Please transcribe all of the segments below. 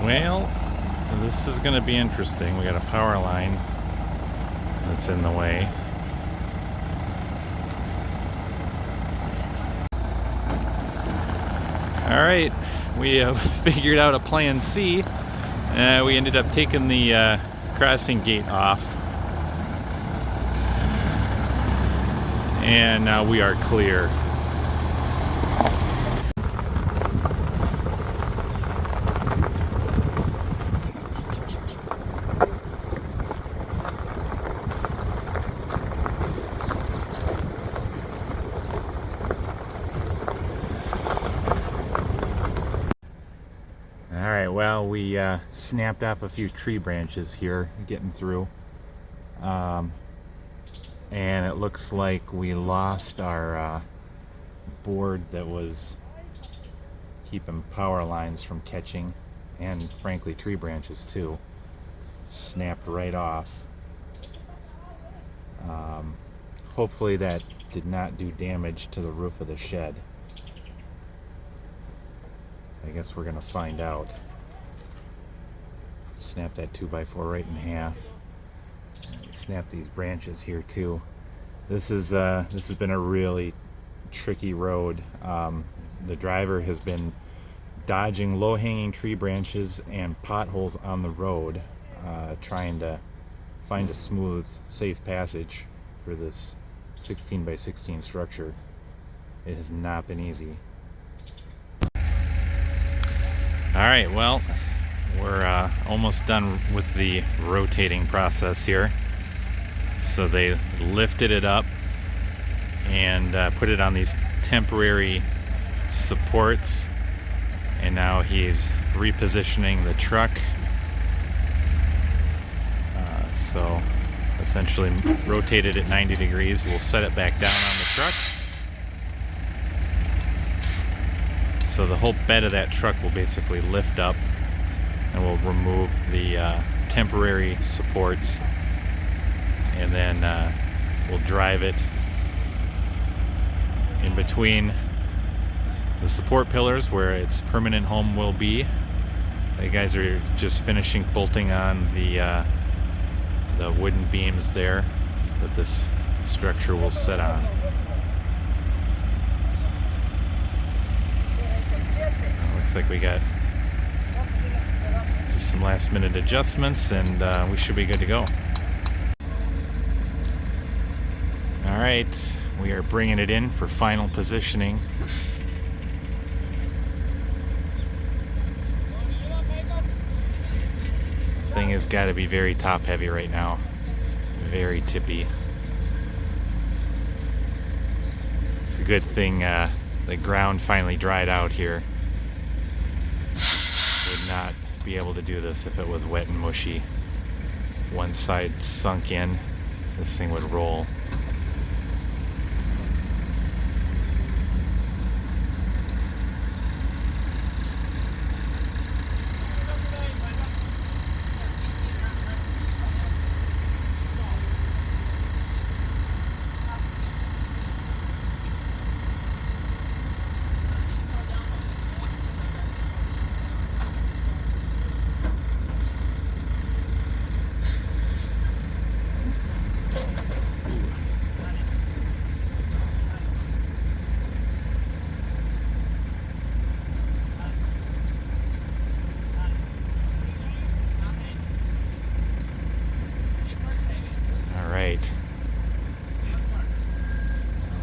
Well, this is going to be interesting. We got a power line that's in the way. All right, we have figured out a plan C. We ended up taking the crossing gate off, and now we are clear. Alright, well, we snapped off a few tree branches here getting through, and it looks like we lost our board that was keeping power lines from catching, and frankly tree branches too. Snapped right off. Hopefully that did not do damage to the roof of the shed. I guess we're gonna find out. Snap that 2x4 right in half. Snap these branches here too. This has been a really tricky road. The driver has been dodging low-hanging tree branches and potholes on the road, trying to find a smooth, safe passage for this 16x16 structure. It has not been easy. Alright, well, we're almost done with the rotating process here. So they lifted it up and put it on these temporary supports, and now he's repositioning the truck. So essentially rotated it 90 degrees. We'll set it back down on the truck. So the whole bed of that truck will basically lift up, and we'll remove the temporary supports, and then we'll drive it in between the support pillars where its permanent home will be. The guys are just finishing bolting on the wooden beams there that this structure will sit on. Looks like we got just some last minute adjustments, and we should be good to go. Alright, we are bringing it in for final positioning. Thing has got to be very top heavy right now. Very tippy. It's a good thing the ground finally dried out here. Would not be able to do this if it was wet and mushy. One side sunk in, this thing would roll.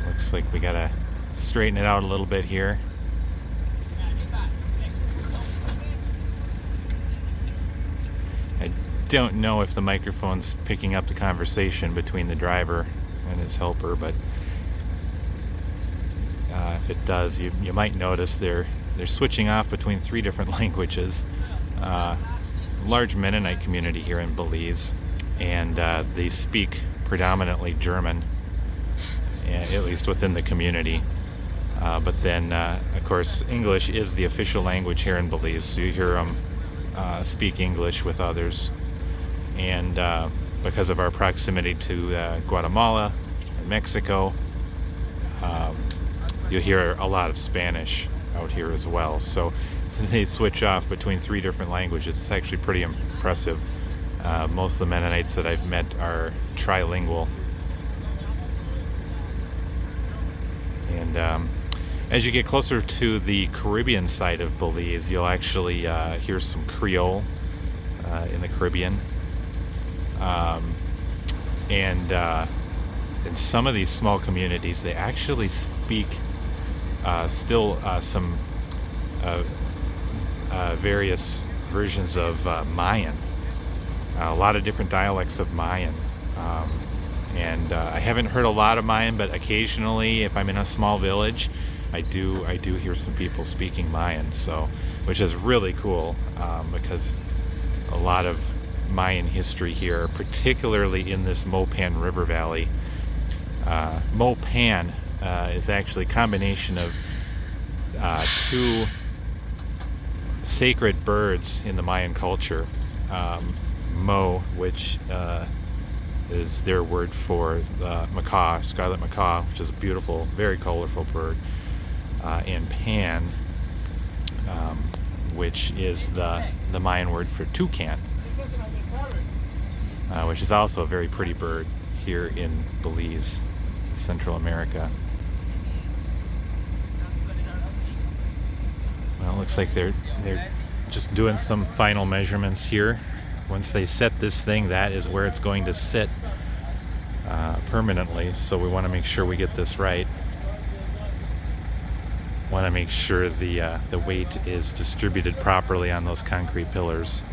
Looks like we gotta straighten it out a little bit here. I don't know if the microphone's picking up the conversation between the driver and his helper, but if it does, you might notice they're switching off between 3 different languages. Large Mennonite community here in Belize, and they speak predominantly German, at least within the community. But then, of course, English is the official language here in Belize, so you hear them speak English with others. And because of our proximity to Guatemala and Mexico, you'll hear a lot of Spanish out here as well. So they switch off between 3 different languages. It's actually pretty impressive. Most of the Mennonites that I've met are trilingual. And as you get closer to the Caribbean side of Belize, you'll actually hear some Creole in the Caribbean. And in some of these small communities, they actually speak still some various versions of Mayan. A lot of different dialects of Mayan. And I haven't heard a lot of Mayan, but occasionally, if I'm in a small village, I do hear some people speaking Mayan. So, which is really cool because a lot of Mayan history here, particularly in this Mopan River Valley. Mopan is actually a combination of 2 sacred birds in the Mayan culture. Mo, which is their word for macaw, scarlet macaw, which is a beautiful, very colorful bird, and Pan, which is the Mayan word for toucan, which is also a very pretty bird here in Belize, Central America. Well, it looks like they're just doing some final measurements here. Once they set this thing, that is where it's going to sit permanently. So we want to make sure we get this right. Want to make sure the weight is distributed properly on those concrete pillars.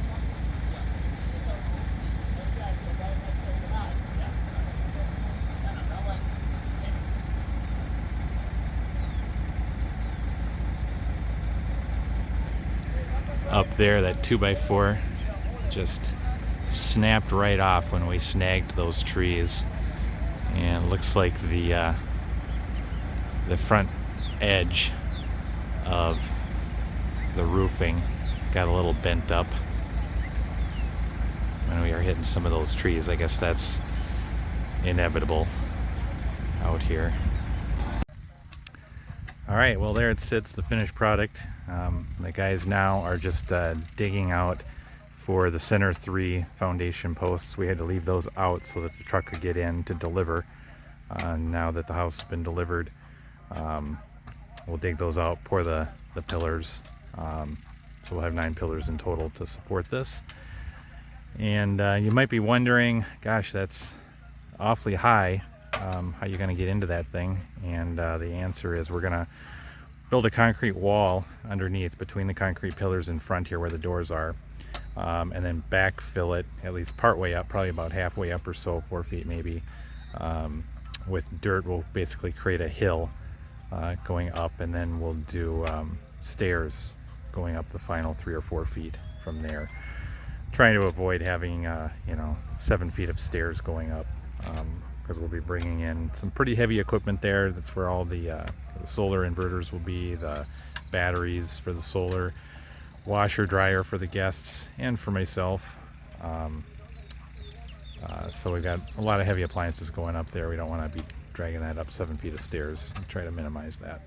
Up there, that 2x4 just snapped right off when we snagged those trees, and looks like the front edge of the roofing got a little bent up when we are hitting some of those trees. I guess that's inevitable out here. Alright, well, there it sits, the finished product. The guys now are just digging out for the center 3 foundation posts. We had to leave those out so that the truck could get in to deliver. Now that the house has been delivered, we'll dig those out, pour the pillars. So we'll have 9 pillars in total to support this. And you might be wondering, gosh, that's awfully high. How you going to get into that thing? And the answer is we're going to build a concrete wall underneath between the concrete pillars in front here where the doors are, and then backfill it at least part way up, probably about halfway up or so, 4 feet maybe, with dirt. We'll basically create a hill going up, and then we'll do stairs going up the final 3 or 4 feet from there, trying to avoid having 7 feet of stairs going up, because we'll be bringing in some pretty heavy equipment there. That's where all the solar inverters will be, the batteries for the solar, washer dryer for the guests and for myself. So we've got a lot of heavy appliances going up there. We don't want to be dragging that up 7 feet of stairs. Try to minimize that.